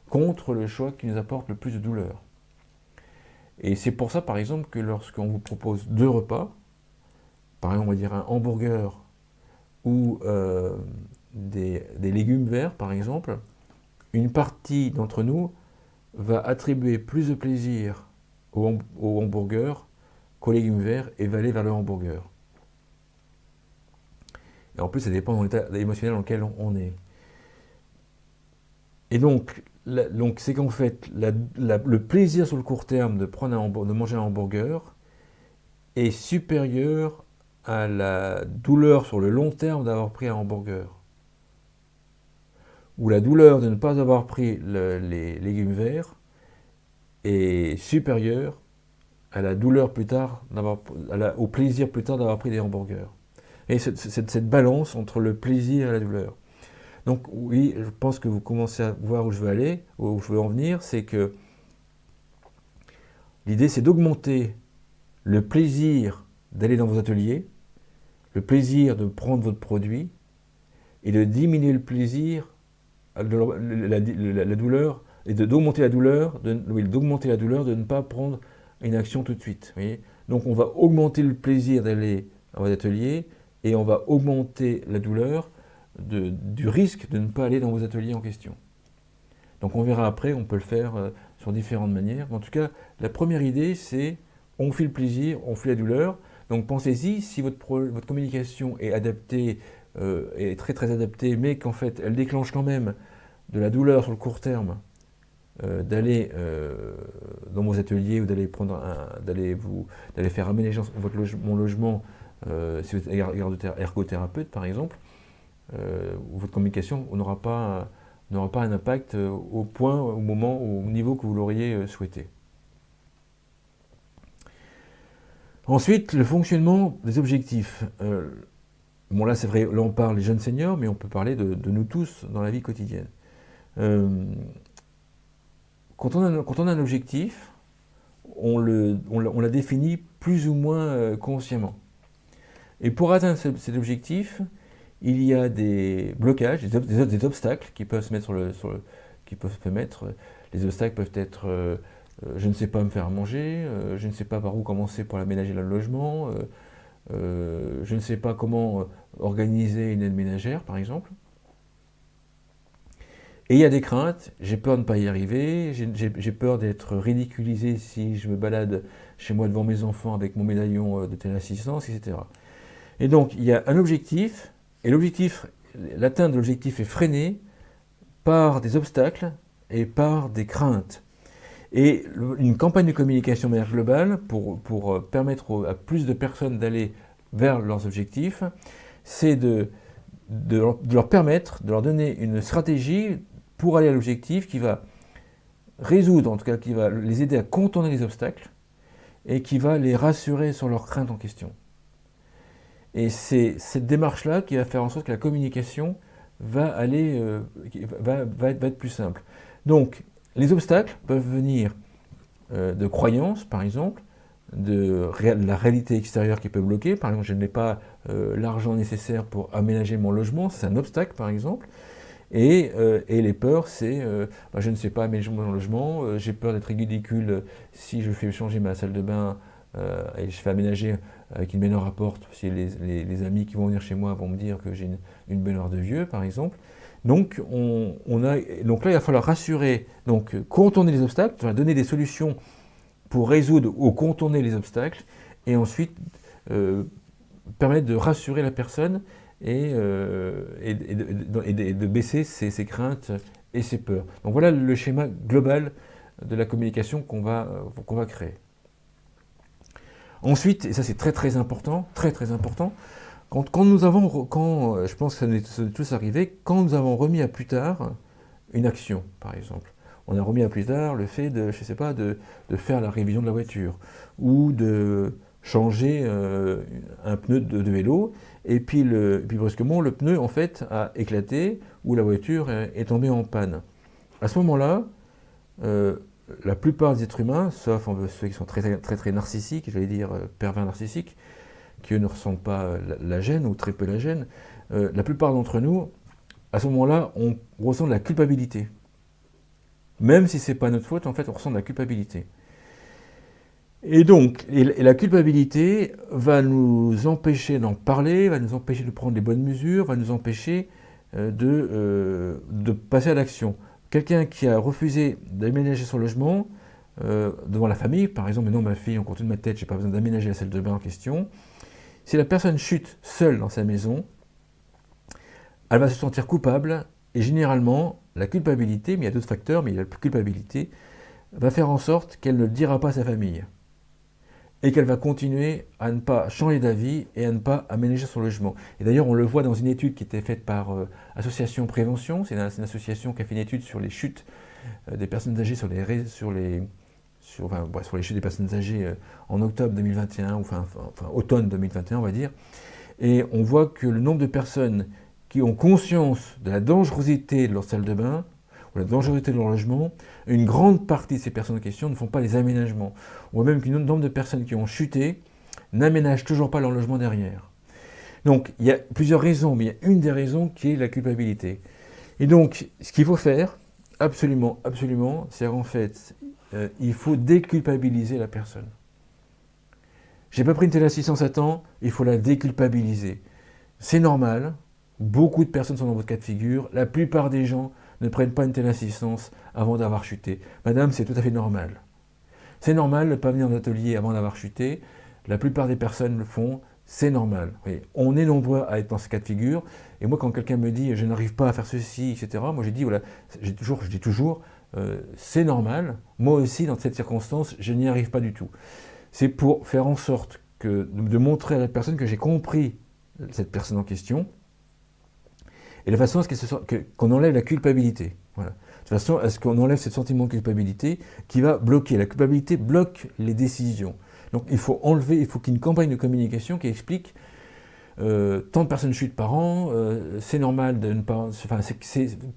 contre le choix qui nous apporte le plus de douleur. Et c'est pour ça, par exemple, que lorsqu'on vous propose deux repas, par exemple, on va dire un hamburger ou des légumes verts, par exemple, une partie d'entre nous va attribuer plus de plaisir au hamburger qu'aux légumes verts et va aller vers le hamburger. Et en plus, ça dépend de l'état émotionnel dans lequel on est. Et donc c'est qu'en fait, le plaisir sur le court terme de manger un hamburger est supérieur à la douleur sur le long terme d'avoir pris un hamburger. Ou la douleur de ne pas avoir pris les légumes verts est supérieure à la douleur plus tard, au plaisir plus tard d'avoir pris des hamburgers. Et cette balance entre le plaisir et la douleur. Donc oui, je pense que vous commencez à voir où je veux aller, où je veux en venir, c'est que l'idée c'est d'augmenter le plaisir d'aller dans vos ateliers, le plaisir de prendre votre produit, et de diminuer le plaisir, la douleur, et d'augmenter la douleur, d'augmenter la douleur de ne pas prendre une action tout de suite. Voyez, donc on va augmenter le plaisir d'aller à vos ateliers, et on va augmenter la douleur du risque de ne pas aller dans vos ateliers en question. Donc on verra après, on peut le faire sur différentes manières. En tout cas, la première idée, c'est on fuit le plaisir, on fuit la douleur. Donc pensez-y, si votre communication est adaptée, est très très adaptée, mais qu'en fait elle déclenche quand même de la douleur sur le court terme, d'aller dans vos ateliers ou d'aller faire aménager mon logement, si vous êtes ergothérapeute par exemple, votre communication n'aura pas un impact au point, au moment, au niveau que vous l'auriez souhaité. Ensuite, le fonctionnement des objectifs. Bon là c'est vrai, là on parle des jeunes seniors, mais on peut parler de nous tous dans la vie quotidienne. Quand on a un objectif, on l'a définit plus ou moins consciemment. Et pour atteindre cet objectif, il y a des blocages, des obstacles qui peuvent se mettre Les obstacles peuvent être je ne sais pas me faire manger, je ne sais pas par où commencer pour aménager le logement, je ne sais pas comment organiser une aide ménagère, par exemple. Et il y a des craintes, j'ai peur de ne pas y arriver, j'ai peur d'être ridiculisé si je me balade chez moi devant mes enfants avec mon médaillon de téléassistance, etc. Et donc, il y a un objectif, et l'atteinte de l'objectif est freinée par des obstacles et par des craintes. Et une campagne de communication de manière globale, pour permettre à plus de personnes d'aller vers leurs objectifs, c'est de leur permettre, de leur donner une stratégie pour aller à l'objectif qui va résoudre, en tout cas qui va les aider à contourner les obstacles et qui va les rassurer sur leurs craintes en question. Et c'est cette démarche-là qui va faire en sorte que la communication va être plus simple. Donc, Les obstacles peuvent venir de croyances, par exemple, de la réalité extérieure qui peut bloquer. Par exemple, je n'ai pas l'argent nécessaire pour aménager mon logement, c'est un obstacle, par exemple. Et les peurs, c'est je ne sais pas aménager mon logement, j'ai peur d'être ridicule si je fais changer ma salle de bain et je fais aménager avec une baignoire à porte, si les amis qui vont venir chez moi vont me dire que j'ai une baignoire de vieux, par exemple. Donc, donc là, il va falloir rassurer, donc contourner les obstacles, donner des solutions pour résoudre ou contourner les obstacles, et ensuite permettre de rassurer la personne et de baisser ses craintes et ses peurs. Donc voilà le schéma global de la communication qu'on va créer. Ensuite, et ça c'est très important, très important, quand nous avons, je pense que ça nous est tous arrivé, quand nous avons remis à plus tard une action, par exemple. On a remis à plus tard le fait de, je sais pas, de faire la révision de la voiture, ou de changer un pneu de vélo, et puis brusquement le pneu en fait a éclaté, ou la voiture est tombée en panne. À ce moment-là, la plupart des êtres humains, sauf ceux qui sont très narcissiques, j'allais dire pervers narcissiques, qui eux ne ressentent pas la gêne, ou très peu la gêne, la plupart d'entre nous, à ce moment-là, on ressent de la culpabilité. Même si ce n'est pas notre faute, en fait, on ressent de la culpabilité. Et donc, la culpabilité va nous empêcher d'en parler, va nous empêcher de prendre les bonnes mesures, va nous empêcher de passer à l'action. Quelqu'un qui a refusé d'aménager son logement devant la famille, par exemple, mais non, ma fille, en compte de ma tête, je n'ai pas besoin d'aménager la salle de bain en question. Si la personne chute seule dans sa maison, elle va se sentir coupable, et généralement, la culpabilité, mais il y a d'autres facteurs, mais il y a la culpabilité, va faire en sorte qu'elle ne le dira pas à sa famille. Et qu'elle va continuer à ne pas changer d'avis et à ne pas aménager son logement. Et d'ailleurs, on le voit dans une étude qui était faite par Association Prévention, c'est une association qui a fait une étude sur les chutes des personnes âgées sur les chutes des personnes âgées en octobre 2021, ou enfin automne 2021, on va dire. Et on voit que le nombre de personnes qui ont conscience de la dangerosité de leur salle de bain, ou la dangerosité de leur logement, une grande partie de ces personnes en question ne font pas les aménagements. On voit même qu'un nombre de personnes qui ont chuté n'aménagent toujours pas leur logement derrière. Donc il y a plusieurs raisons, mais il y a une des raisons qui est la culpabilité. Et donc ce qu'il faut faire, absolument, c'est en fait, il faut déculpabiliser la personne. J'ai pas pris une téléassistance à temps, il faut la déculpabiliser. C'est normal, beaucoup de personnes sont dans votre cas de figure, la plupart des gens ne prennent pas une téléassistance avant d'avoir chuté. Madame, c'est tout à fait normal. C'est normal de ne pas venir en atelier avant d'avoir chuté, la plupart des personnes le font, c'est normal. Oui, on est nombreux à être dans ce cas de figure, et moi quand quelqu'un me dit « je n'arrive pas à faire ceci », etc., moi je dis toujours c'est normal, moi aussi dans cette circonstance, je n'y arrive pas du tout. C'est pour faire en sorte de montrer à la personne que j'ai compris cette personne en question, et de façon à ce qu'on enlève la culpabilité. Voilà. De façon à ce qu'on enlève ce sentiment de culpabilité qui va bloquer. La culpabilité bloque les décisions. Donc il faut qu'il y ait une campagne de communication qui explique tant de personnes chutent par an, c'est normal de ne pas...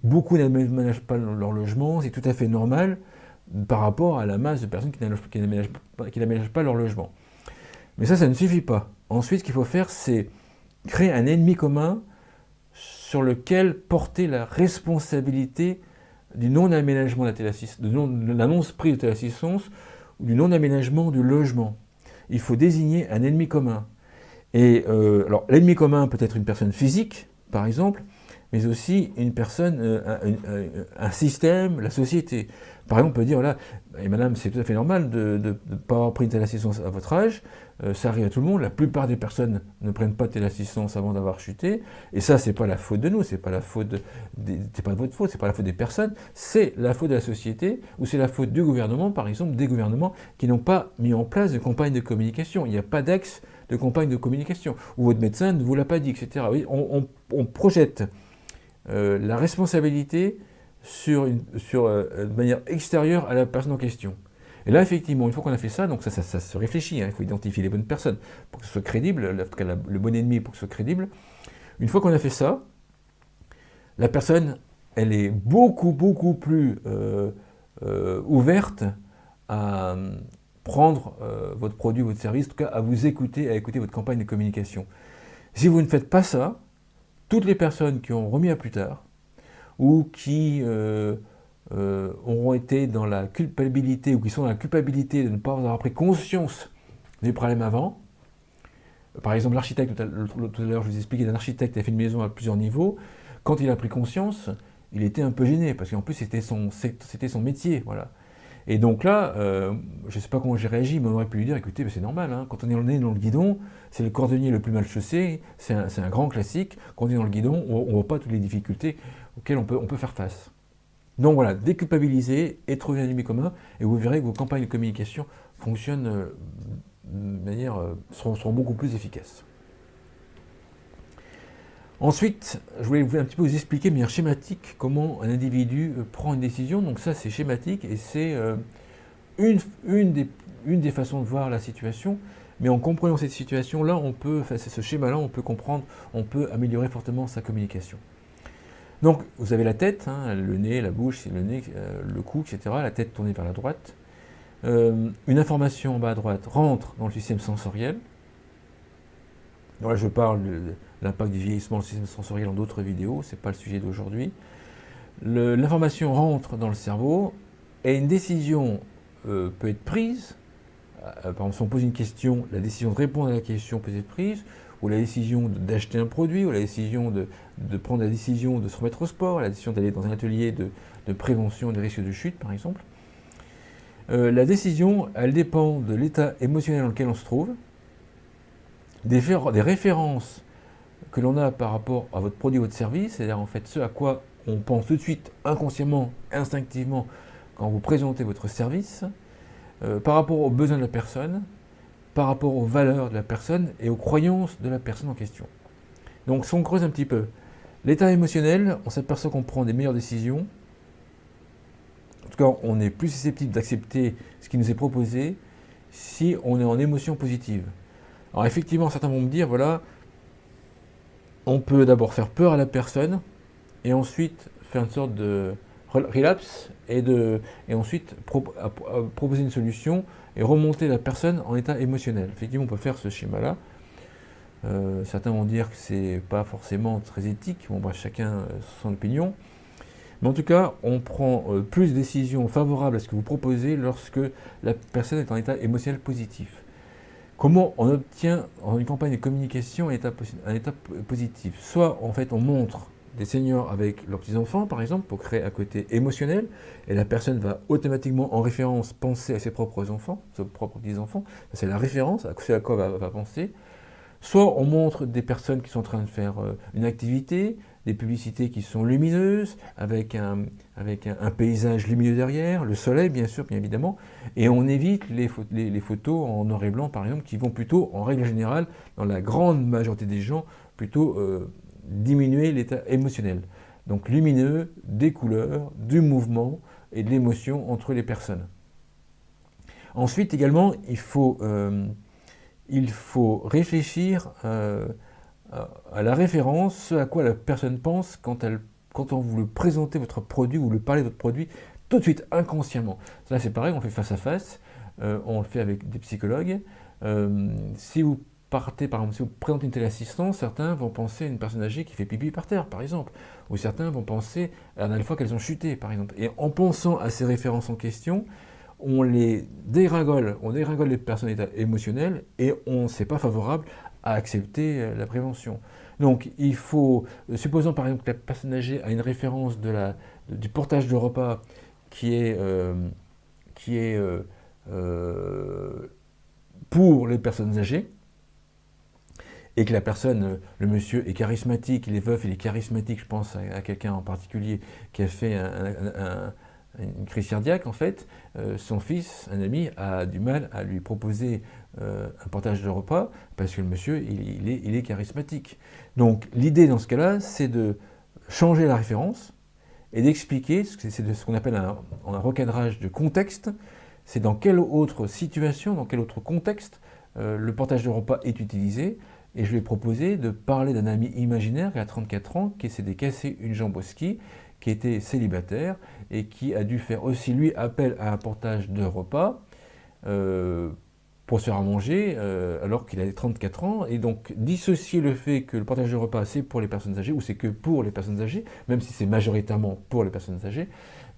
beaucoup n'aménagent pas leur logement, c'est tout à fait normal par rapport à la masse de personnes qui n'aménagent pas leur logement. Mais ça ne suffit pas. Ensuite, ce qu'il faut faire, c'est créer un ennemi commun sur lequel porter la responsabilité du non-aménagement de l'annonce prise de téléassistance ou du non-aménagement du logement. Il faut désigner un ennemi commun. Et alors, l'ennemi commun peut être une personne physique, par exemple, mais aussi une personne, un système, la société. Par exemple, on peut dire, voilà, et madame, c'est tout à fait normal de ne pas avoir pris une téléassistance à votre âge, ça arrive à tout le monde, la plupart des personnes ne prennent pas de téléassistance avant d'avoir chuté, et ça, c'est pas la faute de nous, c'est pas pas de votre faute, c'est pas la faute des personnes, c'est la faute de la société, ou c'est la faute du gouvernement, par exemple, des gouvernements qui n'ont pas mis en place de campagne de communication. Il n'y a pas d'axe de campagne de communication, ou votre médecin ne vous l'a pas dit, etc. Oui, on projette la responsabilité de manière extérieure à la personne en question. Et là, effectivement, une fois qu'on a fait ça, donc ça se réfléchit, hein, il faut identifier les bonnes personnes pour que ce soit crédible, en tout cas le bon ennemi pour que ce soit crédible. Une fois qu'on a fait ça, la personne, elle est beaucoup plus ouverte à prendre votre produit, votre service, en tout cas à vous écouter, à écouter votre campagne de communication. Si vous ne faites pas ça, toutes les personnes qui ont remis à plus tard, ou qui auront été dans la culpabilité, ou qui sont dans la culpabilité de ne pas avoir pris conscience des problèmes avant. Par exemple, l'architecte, tout à l'heure je vous expliquais d'un architecte qui a fait une maison à plusieurs niveaux. Quand il a pris conscience, il était un peu gêné, parce qu'en plus c'était son métier. Voilà. Et donc là, je ne sais pas comment j'ai réagi, mais on aurait pu lui dire, écoutez, c'est normal, hein, quand on est le nez dans le guidon, c'est le cordonnier le plus mal chaussé, c'est un grand classique, quand on est dans le guidon, on ne voit pas toutes les difficultés auxquelles on peut faire face. Donc voilà, déculpabiliser et trouver un ennemi commun, et vous verrez que vos campagnes de communication fonctionnent de manière, seront beaucoup plus efficaces. Ensuite, je voulais un petit peu vous expliquer de manière schématique comment un individu prend une décision. Donc ça, c'est schématique et c'est une des façons de voir la situation. Mais en comprenant cette situation-là, ce schéma-là, on peut comprendre, on peut améliorer fortement sa communication. Donc, vous avez la tête, hein, le nez, la bouche, le nez, le cou, etc. La tête tournée vers la droite. Une information en bas à droite rentre dans le système sensoriel. Donc là, je parle de l'impact du vieillissement sur le système sensoriel dans d'autres vidéos, ce n'est pas le sujet d'aujourd'hui. L'information rentre dans le cerveau et une décision peut être prise. Par exemple, si on pose une question, la décision de répondre à la question peut être prise, ou la décision d'acheter un produit, ou la décision de prendre la décision de se remettre au sport, la décision d'aller dans un atelier de prévention des risques de chute, par exemple. La décision, elle dépend de l'état émotionnel dans lequel on se trouve, des références que l'on a par rapport à votre produit, votre service, c'est-à-dire en fait ce à quoi on pense tout de suite, inconsciemment, instinctivement, quand vous présentez votre service, par rapport aux besoins de la personne, par rapport aux valeurs de la personne et aux croyances de la personne en question. Donc si on creuse un petit peu, l'état émotionnel, on s'aperçoit qu'on prend des meilleures décisions, en tout cas on est plus susceptible d'accepter ce qui nous est proposé si on est en émotion positive. Alors effectivement, certains vont me dire, voilà, on peut d'abord faire peur à la personne, et ensuite faire une sorte de relapse, et ensuite proposer une solution, et remonter la personne en état émotionnel. Effectivement, on peut faire ce schéma-là. Certains vont dire que c'est pas forcément très éthique, bon, bref, chacun son opinion. Mais en tout cas, on prend plus de décisions favorables à ce que vous proposez lorsque la personne est en état émotionnel positif. Comment on obtient en une campagne de communication un état positif? Soit en fait on montre des seniors avec leurs petits-enfants par exemple pour créer un côté émotionnel et la personne va automatiquement en référence penser à ses propres enfants, ses propres petits-enfants, c'est la référence, c'est à quoi va penser. Soit on montre des personnes qui sont en train de faire une activité, des publicités qui sont lumineuses, avec un paysage lumineux derrière, le soleil bien sûr, bien évidemment, et on évite les photos en noir et blanc par exemple, qui vont plutôt, en règle générale, dans la grande majorité des gens, plutôt diminuer l'état émotionnel. Donc lumineux, des couleurs, du mouvement et de l'émotion entre les personnes. Ensuite également, il faut réfléchir à la référence, ce à quoi la personne pense quand on vous le présentez votre produit ou le parlez de votre produit tout de suite, inconsciemment. Là c'est pareil, on fait face à face, on le fait avec des psychologues. Si vous partez, par exemple, si vous présentez une téléassistance, certains vont penser à une personne âgée qui fait pipi par terre, par exemple. Ou certains vont penser à la dernière fois qu'elles ont chuté, par exemple. Et en pensant à ces références en question, on dégringole les personnes émotionnelles et c'est pas favorable à accepter la prévention. Donc il faut, supposons par exemple que la personne âgée a une référence du portage de repas qui est pour les personnes âgées, et que la personne, le monsieur est charismatique, il est veuf, il est charismatique, je pense à quelqu'un en particulier qui a fait une crise cardiaque en fait, son fils, un ami, a du mal à lui proposer un partage de repas parce que le monsieur, il est charismatique. Donc l'idée dans ce cas-là, c'est de changer la référence et d'expliquer, c'est ce qu'on appelle un recadrage de contexte, c'est dans quelle autre situation, dans quel autre contexte le partage de repas est utilisé. Et je lui ai proposé de parler d'un ami imaginaire qui a 34 ans, qui s'est cassé une jambe au ski, qui était célibataire et qui a dû faire aussi, lui, appel à un portage de repas pour se faire à manger alors qu'il avait 34 ans. Et donc, dissocier le fait que le partage de repas, c'est pour les personnes âgées, ou c'est que pour les personnes âgées, même si c'est majoritairement pour les personnes âgées,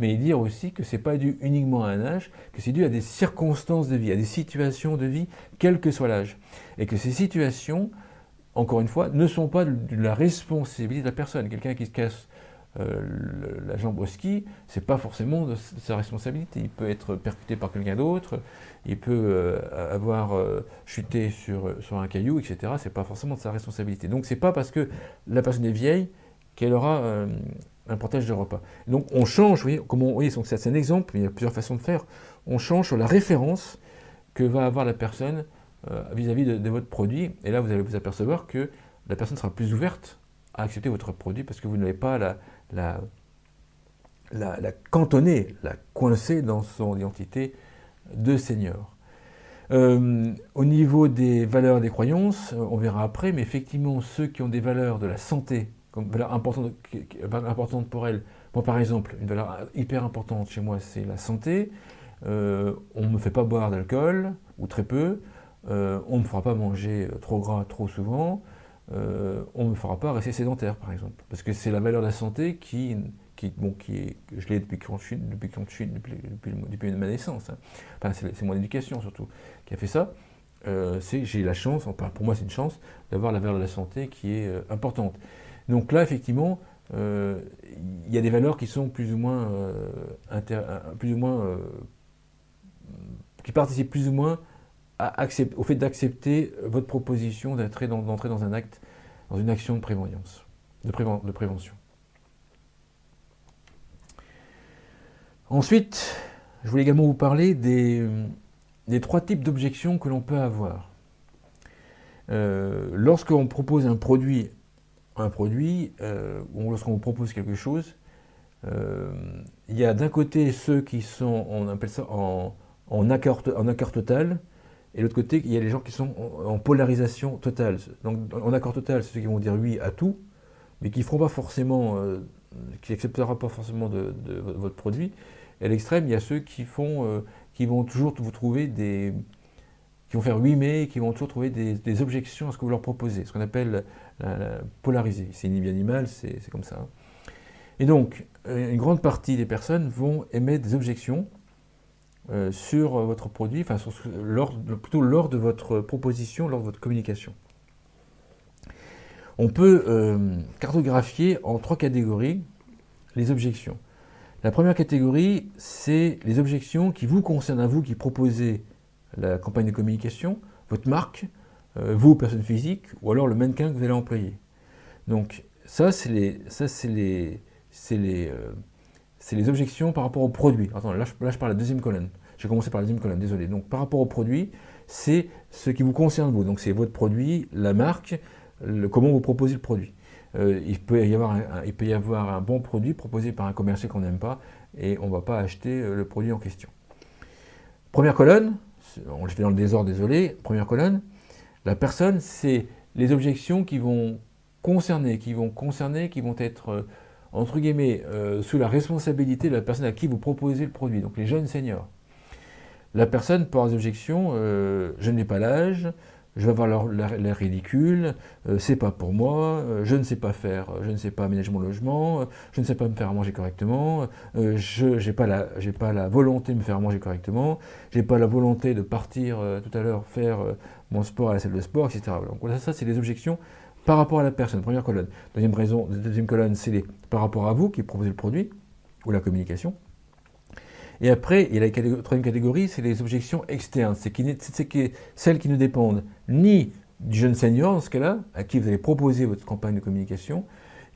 mais dire aussi que ce n'est pas dû uniquement à un âge, que c'est dû à des circonstances de vie, à des situations de vie, quel que soit l'âge. Et que ces situations, encore une fois, ne sont pas de la responsabilité de la personne. Quelqu'un qui se casse la jambe au ski, c'est pas forcément de sa responsabilité. Il peut être percuté par quelqu'un d'autre, il peut avoir chuté sur un caillou, etc. C'est pas forcément de sa responsabilité. Donc c'est pas parce que la personne est vieille qu'elle aura un partage de repas. Donc on change, vous voyez, c'est un exemple, mais il y a plusieurs façons de faire. On change sur la référence que va avoir la personne vis-à-vis de votre produit. Et là, vous allez vous apercevoir que la personne sera plus ouverte à accepter votre produit parce que vous n'avez pas la cantonner, la coincer dans son identité de senior. Au niveau des valeurs et des croyances, on verra après, mais effectivement, ceux qui ont des valeurs de la santé, comme valeur importante pour elles, moi par exemple, une valeur hyper importante chez moi, c'est la santé. On ne me fait pas boire d'alcool, ou très peu, on ne me fera pas manger trop gras trop souvent, on ne me fera pas rester sédentaire par exemple, parce que c'est la valeur de la santé qui est, je l'ai depuis ma naissance, hein. Enfin, c'est mon éducation surtout qui a fait ça. J'ai la chance, enfin, pour moi c'est une chance, d'avoir la valeur de la santé qui est importante. Donc là, effectivement, il y a des valeurs qui sont plus ou moins, qui participent plus ou moins au fait d'accepter votre proposition d'entrer dans un acte, dans une action de prévoyance, de prévention. Ensuite, je voulais également vous parler des 3 types d'objections que l'on peut avoir. Lorsqu'on propose un produit, ou lorsqu'on vous propose quelque chose, il y a d'un côté ceux qui sont, on appelle ça en accord total, et de l'autre côté, il y a les gens qui sont en polarisation totale. Donc en accord total, c'est ceux qui vont dire oui à tout, mais qui feront pas forcément, qui n'accepteront pas forcément de votre produit. Et à l'extrême, il y a ceux qui vont toujours vous trouver qui vont faire oui mais, qui vont toujours trouver des objections à ce que vous leur proposez, ce qu'on appelle la polariser. C'est ni bien ni mal, c'est comme ça. Et donc, une grande partie des personnes vont émettre des objections sur votre produit, enfin plutôt lors de votre proposition, lors de votre communication. On peut cartographier en 3 catégories les objections. La première catégorie, c'est les objections qui vous concernent à vous, qui proposez la campagne de communication, votre marque, vous, personne physique, ou alors le mannequin que vous allez employer. Donc ça, c'est les objections par rapport au produit. Attends, là je parle de la deuxième colonne. J'ai commencé par la deuxième colonne, désolé. Donc par rapport au produit, c'est ce qui vous concerne vous. Donc c'est votre produit, la marque, comment vous proposez le produit. Il peut y avoir un bon produit proposé par un commercial qu'on n'aime pas et on ne va pas acheter le produit en question. Première colonne, je fais dans le désordre, désolé. Première colonne, la personne, c'est les objections qui vont être entre guillemets sous la responsabilité de la personne à qui vous proposez le produit, donc les jeunes seniors. La personne peut avoir des objections, je n'ai pas l'âge, je vais avoir l'air ridicule, c'est pas pour moi, je ne sais pas aménager mon logement, je ne sais pas me faire manger correctement, je n'ai pas la volonté de me faire manger correctement, j'ai pas la volonté de partir tout à l'heure faire mon sport à la salle de sport, etc. Donc voilà, ça c'est les objections par rapport à la personne, première colonne. Deuxième colonne, c'est par rapport à vous qui proposez le produit ou la communication. Et après, il y a la troisième catégorie, c'est les objections externes. C'est celles qui ne dépendent ni du jeune senior, dans ce cas-là, à qui vous allez proposer votre campagne de communication,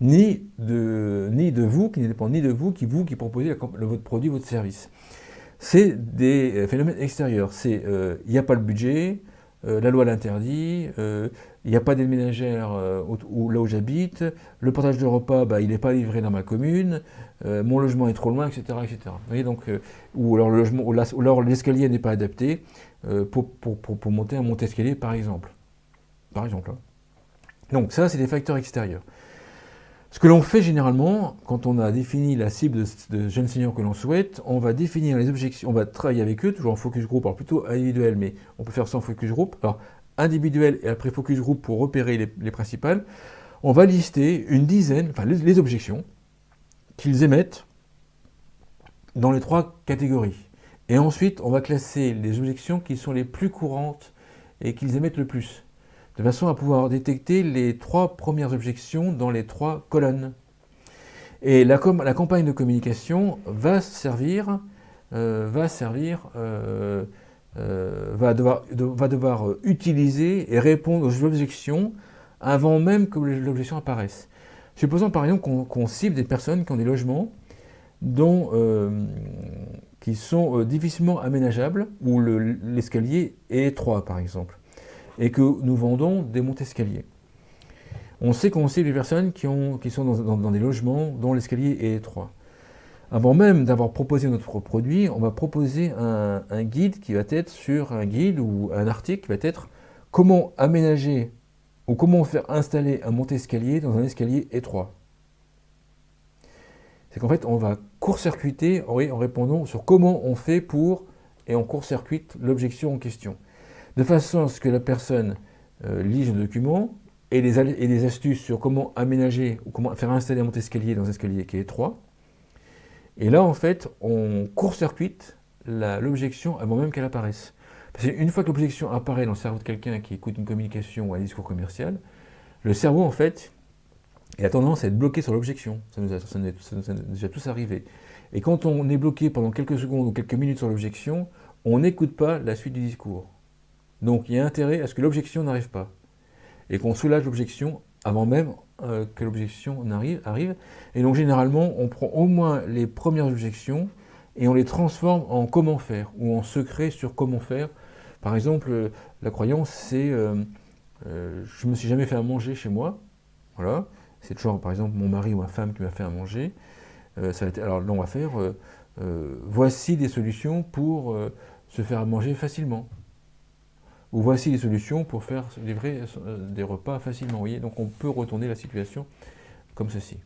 ni de vous, qui ne dépendent ni de vous, qui proposez votre produit, votre service. C'est des phénomènes extérieurs. Il n'y a pas le budget, la loi l'interdit, il n'y a pas d'aide ménagère là où j'habite, le partage de repas, il n'est pas livré dans ma commune, mon logement est trop loin, etc. etc. Vous voyez, donc, ou alors l'escalier n'est pas adapté pour monter un monte-escalier, par exemple. Hein. Donc ça, c'est des facteurs extérieurs. Ce que l'on fait généralement, quand on a défini la cible de jeunes seniors que l'on souhaite, on va définir les objections, on va travailler avec eux, toujours en focus group, alors plutôt individuel, mais on peut faire ça en focus group. Alors, individuel et après focus group pour repérer les principales. On va lister une dizaine, enfin les objections qu'ils émettent dans les 3 catégories. Et ensuite, on va classer les objections qui sont les plus courantes et qu'ils émettent le plus, de façon à pouvoir détecter les 3 premières objections dans les 3 colonnes. Et la campagne de communication va devoir utiliser et répondre aux objections avant même que l'objection apparaisse. Supposons par exemple qu'on cible des personnes qui ont des logements qui sont difficilement aménageables, où l'escalier est étroit par exemple, et que nous vendons des monte-escaliers. On sait qu'on cible des personnes qui sont dans des logements dont l'escalier est étroit. Avant même d'avoir proposé notre produit, on va proposer un guide qui va être sur un guide ou un article qui va être comment aménager ou comment faire installer un monte-escalier dans un escalier étroit. C'est qu'en fait, on va court-circuiter en répondant sur comment on fait pour, et on court-circuite l'objection en question. De façon à ce que la personne lise le document et les astuces sur comment aménager ou comment faire installer un monte-escalier dans un escalier qui est étroit. Et là, en fait, on court-circuite l'objection avant même qu'elle apparaisse. Parce qu'une fois que l'objection apparaît dans le cerveau de quelqu'un qui écoute une communication ou un discours commercial, le cerveau, en fait, il a tendance à être bloqué sur l'objection. Ça nous est déjà tous arrivé. Et quand on est bloqué pendant quelques secondes ou quelques minutes sur l'objection, on n'écoute pas la suite du discours. Donc il y a intérêt à ce que l'objection n'arrive pas. Et qu'on soulage l'objection avant même que l'objection arrive. Et donc généralement, on prend au moins les premières objections et on les transforme en comment faire, ou en secret sur comment faire. Par exemple, la croyance, c'est je ne me suis jamais fait à manger chez moi. Voilà. C'est toujours, par exemple, mon mari ou ma femme qui m'a fait à manger. Alors là, on va faire voici des solutions pour se faire à manger facilement. Ou voici des solutions pour faire livrer des repas facilement. Vous voyez, donc on peut retourner la situation comme ceci.